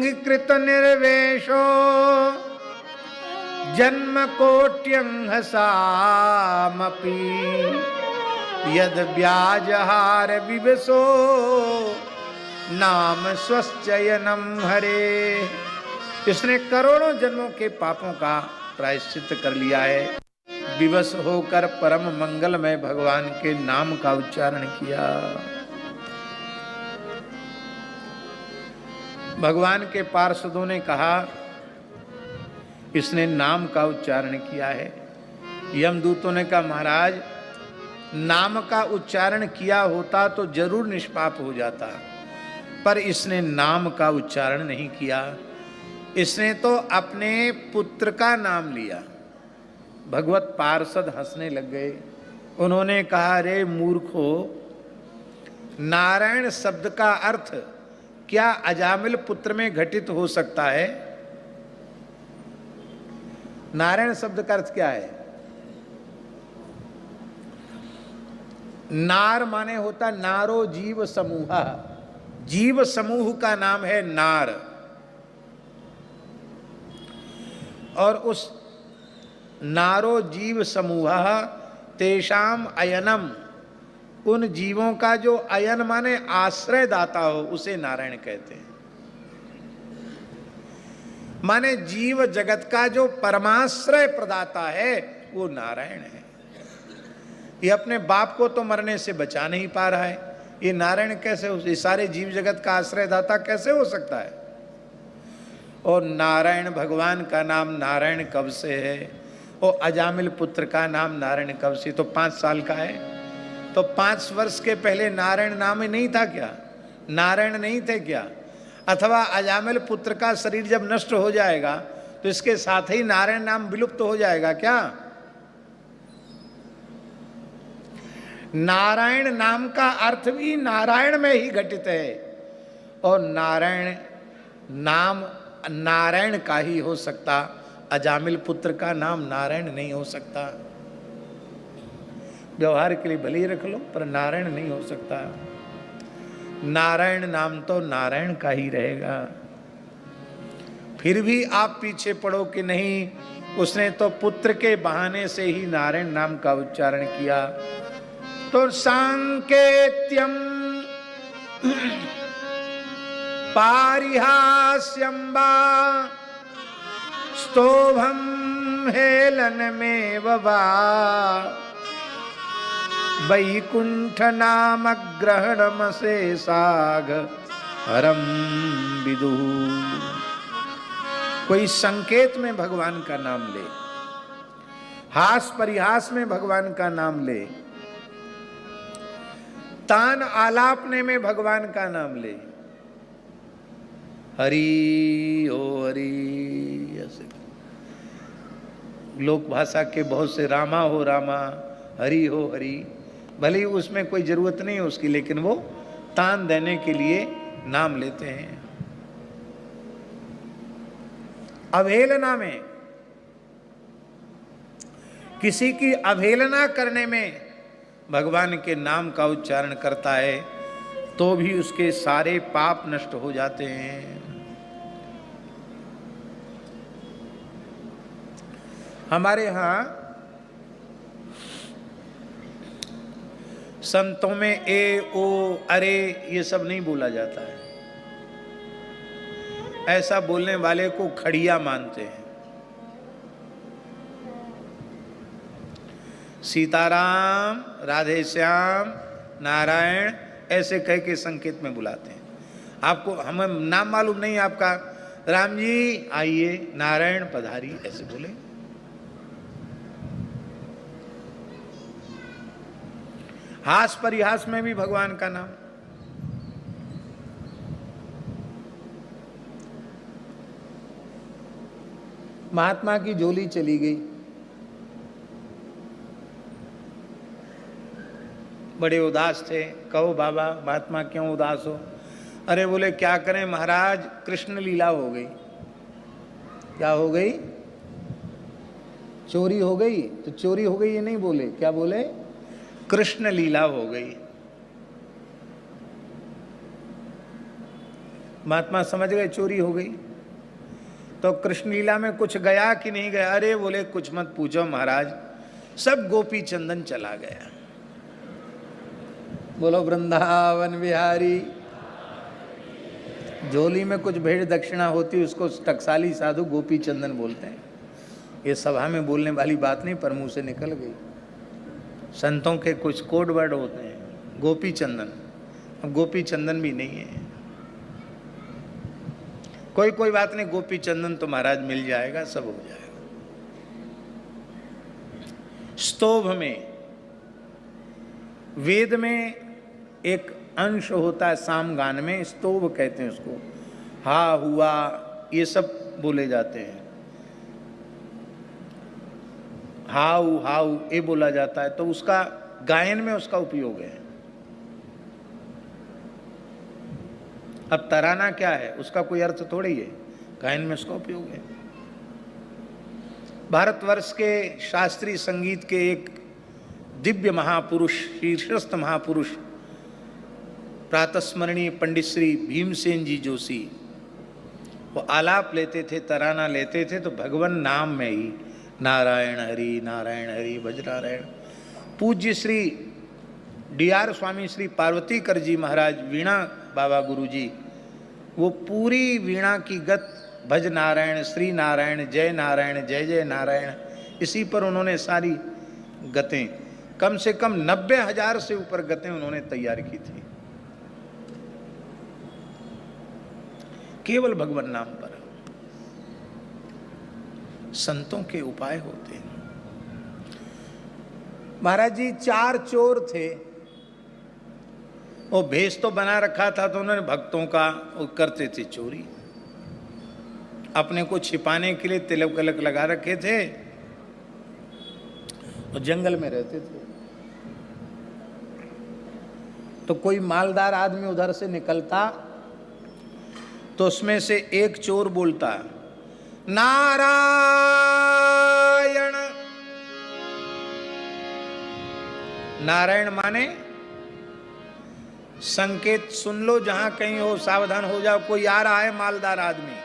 कृत निर्वेशो जन्म कोट्यंहसामपि यद व्याजहार विवसो नाम स्वश्चयनम हरे। इसने करोड़ों जन्मों के पापों का प्रायश्चित कर लिया है, विवश होकर परम मंगलमय भगवान के नाम का उच्चारण किया। भगवान के पार्षदों ने कहा इसने नाम का उच्चारण किया है। यमदूतों ने कहा महाराज नाम का उच्चारण किया होता तो जरूर निष्पाप हो जाता, पर इसने नाम का उच्चारण नहीं किया, इसने तो अपने पुत्र का नाम लिया। भगवत पार्षद हंसने लग गए। उन्होंने कहा रे मूर्खो, नारायण शब्द का अर्थ क्या अजामिल पुत्र में घटित हो सकता है? नारायण शब्द का अर्थ क्या है? नार माने होता नारो जीव समूह, जीव समूह का नाम है नार। और उस नारो जीव समूह तेषाम अयनम, उन जीवों का जो अयन माने आश्रय दाता हो उसे नारायण कहते हैं। माने जीव जगत का जो परमाश्रय प्रदाता है वो नारायण है। ये अपने बाप को तो मरने से बचा नहीं पा रहा है, ये नारायण कैसे हो, ये सारे जीव जगत का आश्रयदाता कैसे हो सकता है? और नारायण भगवान का नाम नारायण कब से है? और अजामिल पुत्र का नाम नारायण कब से? तो 5 साल का है, तो 5 वर्ष के पहले नारायण नाम ही नहीं था क्या? नारायण नहीं थे क्या? अथवा अजामिल पुत्र का शरीर जब नष्ट हो जाएगा तो इसके साथ ही नारायण नाम विलुप्त हो जाएगा क्या? नारायण नाम का अर्थ भी नारायण में ही घटित है, और नारायण नाम नारायण का ही हो सकता, अजामिल पुत्र का नाम नारायण नहीं हो सकता। व्यवहार के लिए भले ही रख लो, पर नारायण नहीं हो सकता। नारायण नाम तो नारायण का ही रहेगा। फिर भी आप पीछे पड़ो कि नहीं, उसने तो पुत्र के बहाने से ही नारायण नाम का उच्चारण किया। तो सांकेत्यम पारिहास्यम वा स्तोभम हेलनमेव वा वैकुंठ नाम ग्रहणमशेषाघ हरम विदु। कोई संकेत में भगवान का नाम ले, हास परिहास में भगवान का नाम ले, तान आलापने में भगवान का नाम ले, हरि ओ हरि। ऐसे लोक भाषा के बहुत से रामा हो रामा, हरि हो हरि, भले ही उसमें कोई जरूरत नहीं है उसकी, लेकिन वो तान देने के लिए नाम लेते हैं। अवहेलना में, किसी की अवहेलना करने में भगवान के नाम का उच्चारण करता है तो भी उसके सारे पाप नष्ट हो जाते हैं। हमारे यहां संतों में ए ओ अरे ये सब नहीं बोला जाता है। ऐसा बोलने वाले को खड़िया मानते हैं। सीताराम, राधे श्याम, नारायण ऐसे कह के संकेत में बुलाते हैं। आपको हमें नाम मालूम नहीं आपका, राम जी आइए, नारायण पधारी, ऐसे बोले। हास परिहास में भी भगवान का नाम। महात्मा की झोली चली गई, बड़े उदास थे। कहो बाबा महात्मा क्यों उदास हो? अरे बोले क्या करें महाराज, कृष्ण लीला हो गई। क्या हो गई? चोरी हो गई। तो चोरी हो गई ये नहीं बोले, क्या बोले? कृष्ण लीला हो गई। महात्मा समझ गए चोरी हो गई। तो कृष्ण लीला में कुछ गया कि नहीं गया? अरे बोले कुछ मत पूछो महाराज, सब गोपी चंदन चला गया। बोलो वृंदावन बिहारी। झोली में कुछ भेड़ दक्षिणा होती उसको टकसाली साधु गोपी चंदन बोलते हैं। ये सभा में बोलने वाली बात नहीं, पर मुंह से निकल गई। संतों के कुछ कोड वर्ड होते हैं। गोपी चंदन, अब गोपी चंदन भी नहीं है। कोई बात नहीं, गोपी चंदन तो महाराज मिल जाएगा, सब हो जाएगा। स्तोभ में, वेद में एक अंश होता है साम गान में, स्तोभ कहते हैं उसको। हा हुआ ये सब बोले जाते हैं। हाउ हाउ ये बोला जाता है, तो उसका गायन में उसका उपयोग है। अब तराना क्या है, उसका कोई अर्थ थोड़ी है, गायन में उसका उपयोग है। भारतवर्ष के शास्त्रीय संगीत के एक दिव्य महापुरुष, शीर्षस्थ महापुरुष, प्रातस्मरणीय पंडित श्री भीमसेन जी जोशी, वो आलाप लेते थे, तराना लेते थे, तो भगवान नाम में ही नारायण हरि भज नारायण। पूज्य श्री डी.आर. स्वामी श्री पार्वती कर जी महाराज, वीणा बाबा गुरु जी, वो पूरी वीणा की गत भज नारायण, श्री नारायण, जय नारायण, जय जय नारायण, इसी पर उन्होंने सारी गतें, कम से कम 90,000 से ऊपर गतें उन्होंने तैयार की थी, केवल भगवान नाम पर। संतों के उपाय होते हैं। महाराज जी 4 चोर थे, वो भेष तो बना रखा था, तो उन्होंने भक्तों का वो करते थे चोरी, अपने को छिपाने के लिए तिलक कलक लगा रखे थे, वो जंगल में रहते थे। तो कोई मालदार आदमी उधर से निकलता, तो उसमें से एक चोर बोलता, नारायण। नारायण माने संकेत सुन लो, जहां कहीं हो सावधान हो जाओ, कोई आ रहा है मालदार आदमी।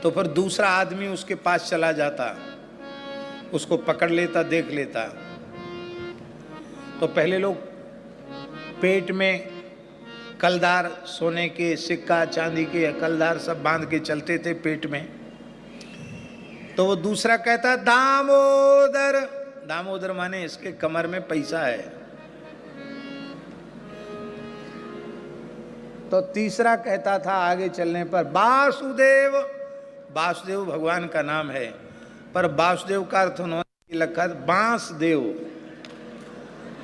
तो फिर दूसरा आदमी उसके पास चला जाता, उसको पकड़ लेता, देख लेता। तो पहले लोग पेट में कलदार, सोने के सिक्का, चांदी के कलदार सब बांध के चलते थे पेट में। तो वो दूसरा कहता दामोदर। दामोदर माने इसके कमर में पैसा है। तो तीसरा कहता था आगे चलने पर वासुदेव। वासुदेव भगवान का नाम है, पर वासुदेव का अर्थ उन्होंने लिखा बांसदेव।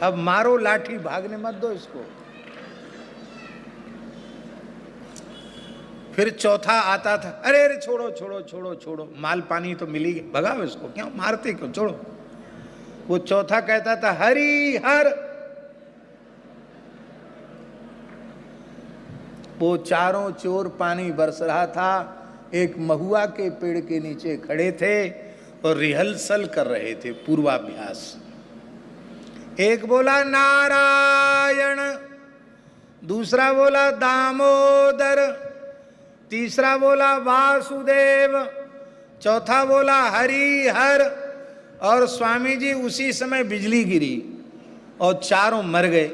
अब मारो लाठी, भागने मत दो इसको। फिर चौथा आता था, अरे अरे छोड़ो छोड़ो छोड़ो छोड़ो, माल पानी तो मिली, भगाओ इसको, क्यों मारते क्यों, छोड़ो। वो चौथा कहता था हरि हर। वो चारों चोर पानी बरस रहा था, एक महुआ के पेड़ के नीचे खड़े थे और रिहर्सल कर रहे थे, पूर्वाभ्यास। एक बोला नारायण, दूसरा बोला दामोदर, तीसरा बोला वासुदेव, चौथा बोला हरि हर। और स्वामी जी उसी समय बिजली गिरी और चारों मर गए।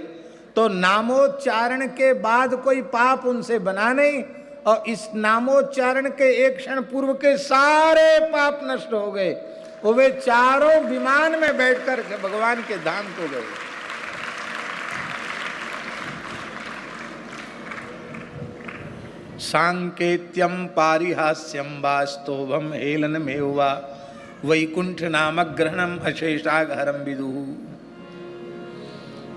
तो नामोच्चारण के बाद कोई पाप उनसे बना नहीं, और इस नामोच्चारण के एक क्षण पूर्व के सारे पाप नष्ट हो गए। वो वे चारों विमान में बैठकर भगवान के धाम को गए। सांकेत्यम पारिहास्यम वास्तोभम हेलनमेव वा वैकुंठ नामक ग्रहणम अशेषाघरम विदुः।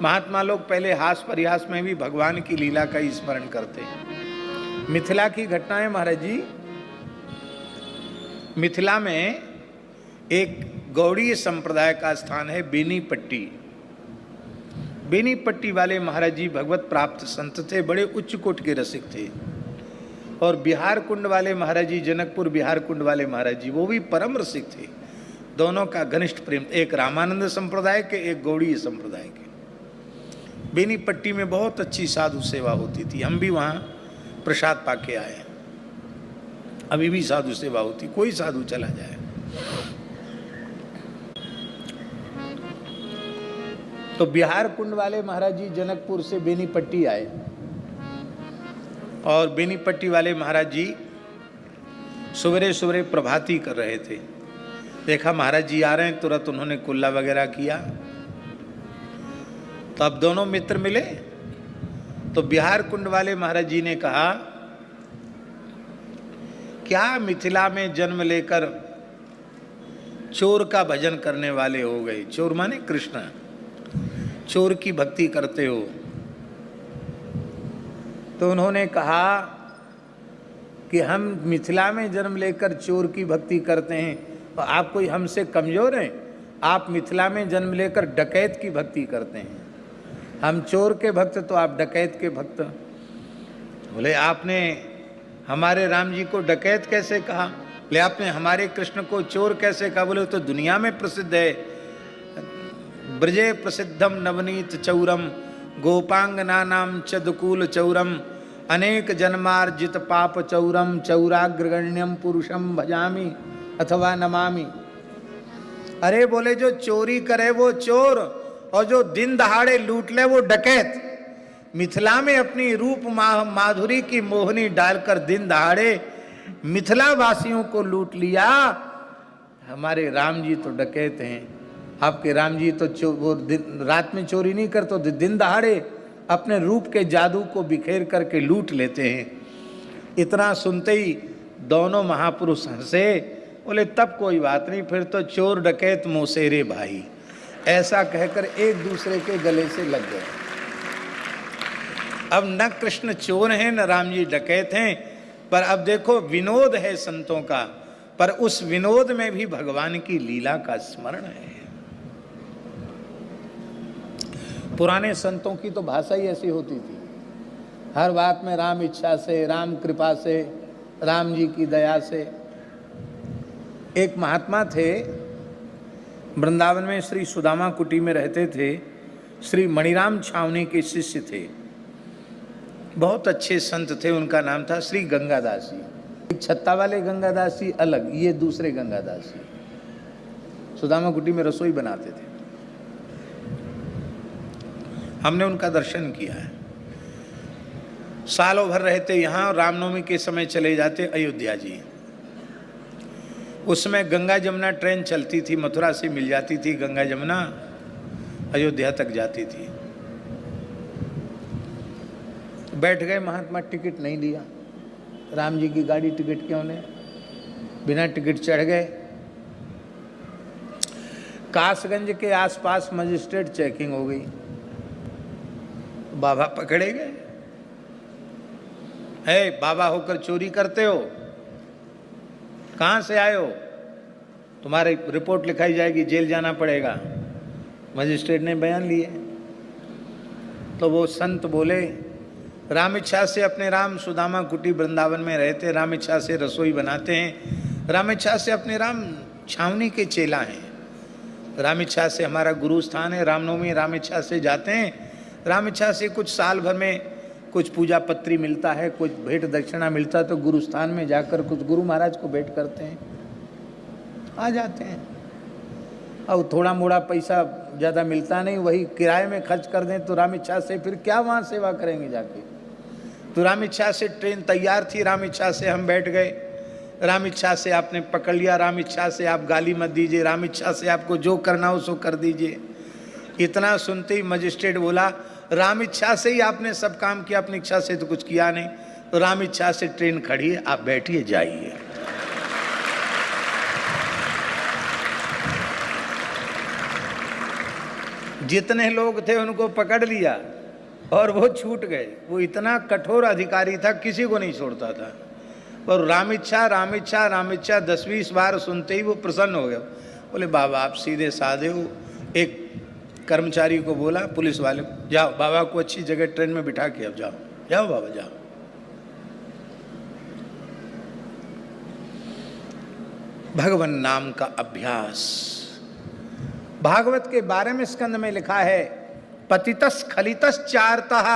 महात्मा लोग पहले हास परिहास में भी भगवान की लीला का स्मरण करते हैं। मिथिला की घटनाएं महाराज जी, मिथिला में एक गौड़ीय संप्रदाय का स्थान है बेनीपट्टी। बेनीपट्टी वाले महाराज जी भगवत प्राप्त संत थे, बड़े उच्च कोट के रसिक थे। और बिहार कुंड वाले महाराज जी, जनकपुर बिहार कुंड वाले महाराज जी, वो भी परम रसिक थे। दोनों का घनिष्ठ प्रेम, एक रामानंद संप्रदाय के, एक गौड़ीय संप्रदाय के। बेनीपट्टी में बहुत अच्छी साधु सेवा होती थी, हम भी वहाँ प्रसाद पाके आए। अभी भी साधु सेवा होती, कोई साधु चला जाए। तो बिहार कुंड वाले महाराज जी जनकपुर से बेनीपट्टी आए और बेनीपट्टी वाले महाराज जी सवेरे सवेरे प्रभाती कर रहे थे। देखा महाराज जी आ रहे हैं, तुरंत उन्होंने कुल्ला वगैरह किया। तो अब दोनों मित्र मिले तो बिहार कुंड वाले महाराज जी ने कहा, क्या मिथिला में जन्म लेकर चोर का भजन करने वाले हो गए? चोर माने कृष्ण, चोर की भक्ति करते हो। तो उन्होंने कहा कि हम मिथिला में जन्म लेकर चोर की भक्ति करते हैं, तो आप कोई हमसे कमजोर हैं? आप मिथिला में जन्म लेकर डकैत की भक्ति करते हैं, हम चोर के भक्त तो आप डकैत के भक्त। बोले आपने हमारे राम जी को डकैत कैसे कहा? बोले आपने हमारे कृष्ण को चोर कैसे कहा? बोले तो दुनिया में प्रसिद्ध है, ब्रजे प्रसिद्धम नवनीत चौरम गोपांगना नाम चदकूल चौरम अनेक जन्मार्जित पाप चौरम चौराग्रगण्यम पुरुषम भजामी अथवा नमामि। अरे बोले जो चोरी करे वो चोर और जो दिन दहाड़े लूट ले वो डकैत। मिथिला में अपनी रूप माधुरी की मोहनी डालकर दिन दहाड़े मिथिला वासियों को लूट लिया। हमारे राम जी तो डकैत हैं, आपके राम जी तो वो रात में चोरी नहीं करते, तो दिन दहाड़े अपने रूप के जादू को बिखेर करके लूट लेते हैं। इतना सुनते ही दोनों महापुरुष हंसे, बोले तब कोई बात नहीं, फिर तो चोर डकैत मोसेरे भाई, ऐसा कहकर एक दूसरे के गले से लग गए। अब न कृष्ण चोर हैं न राम जी डकैत हैं, पर अब देखो विनोद है संतों का, पर उस विनोद में भी भगवान की लीला का स्मरण है। पुराने संतों की तो भाषा ही ऐसी होती थी, हर बात में राम इच्छा से, राम कृपा से, राम जी की दया से। एक महात्मा थे वृंदावन में, श्री सुदामा कुटी में रहते थे, श्री मणिराम छावनी के शिष्य थे, बहुत अच्छे संत थे। उनका नाम था श्री गंगादास जी। छत्ता वाले गंगादास जी अलग, ये दूसरे गंगादास जी सुदामा कुटी में रसोई बनाते थे। हमने उनका दर्शन किया है। सालों भर रहते यहाँ, रामनवमी के समय चले जाते अयोध्या जी। उसमें गंगा जमुना ट्रेन चलती थी, मथुरा से मिल जाती थी गंगा जमुना, अयोध्या तक जाती थी। बैठ गए महात्मा, टिकट नहीं लिया, राम जी की गाड़ी टिकट क्यों ले, बिना टिकट चढ़ गए। कासगंज के आसपास मजिस्ट्रेट चेकिंग हो गई, बाबा पकड़े गए। है बाबा होकर चोरी करते हो, कहाँ से आए हो, तुम्हारी रिपोर्ट लिखाई जाएगी, जेल जाना पड़ेगा। मजिस्ट्रेट ने बयान लिए तो वो संत बोले, राम इच्छा से अपने राम सुदामा कुटी वृंदावन में रहते, राम इच्छा से रसोई बनाते हैं, राम इच्छा से अपने राम छावनी के चेला हैं, राम इच्छा से हमारा गुरु स्थान है, रामनवमी राम इच्छा से जाते हैं, राम इच्छा से कुछ साल भर में कुछ पूजा पत्री मिलता है, कुछ भेंट दक्षिणा मिलता है, तो गुरु स्थान में जाकर कुछ गुरु महाराज को भेंट करते हैं, आ जाते हैं। और थोड़ा मोड़ा पैसा ज़्यादा मिलता नहीं, वही किराए में खर्च कर दें, तो राम इच्छा से फिर क्या वहाँ सेवा करेंगे जाके। तो राम इच्छा से ट्रेन तैयार थी, राम इच्छा से हम बैठ गए, राम इच्छा से आपने पकड़ लिया, राम इच्छा से आप गाली मत दीजिए, राम इच्छा से आपको जो करना हो सो कर दीजिए। इतना सुनते ही मजिस्ट्रेट बोला, राम इच्छा से ही आपने सब काम किया, अपनी इच्छा से तो कुछ किया नहीं, तो राम इच्छा से ट्रेन खड़ी है, आप बैठिए जाइए। जितने लोग थे उनको पकड़ लिया और वो छूट गए। वो इतना कठोर अधिकारी था, किसी को नहीं छोड़ता था। और राम इच्छा राम इच्छा राम इच्छा 10-20 बार सुनते ही वो प्रसन्न हो गया। बोले बाबा आप सीधे साधे हो। एक कर्मचारी को बोला, पुलिस वाले, जाओ बाबा को अच्छी जगह ट्रेन में बिठा के अब जाओ, जाओ बाबा जाओ। भगवान नाम का अभ्यास। भागवत के 12वें स्कंद में लिखा है पतितस खलितस चारतः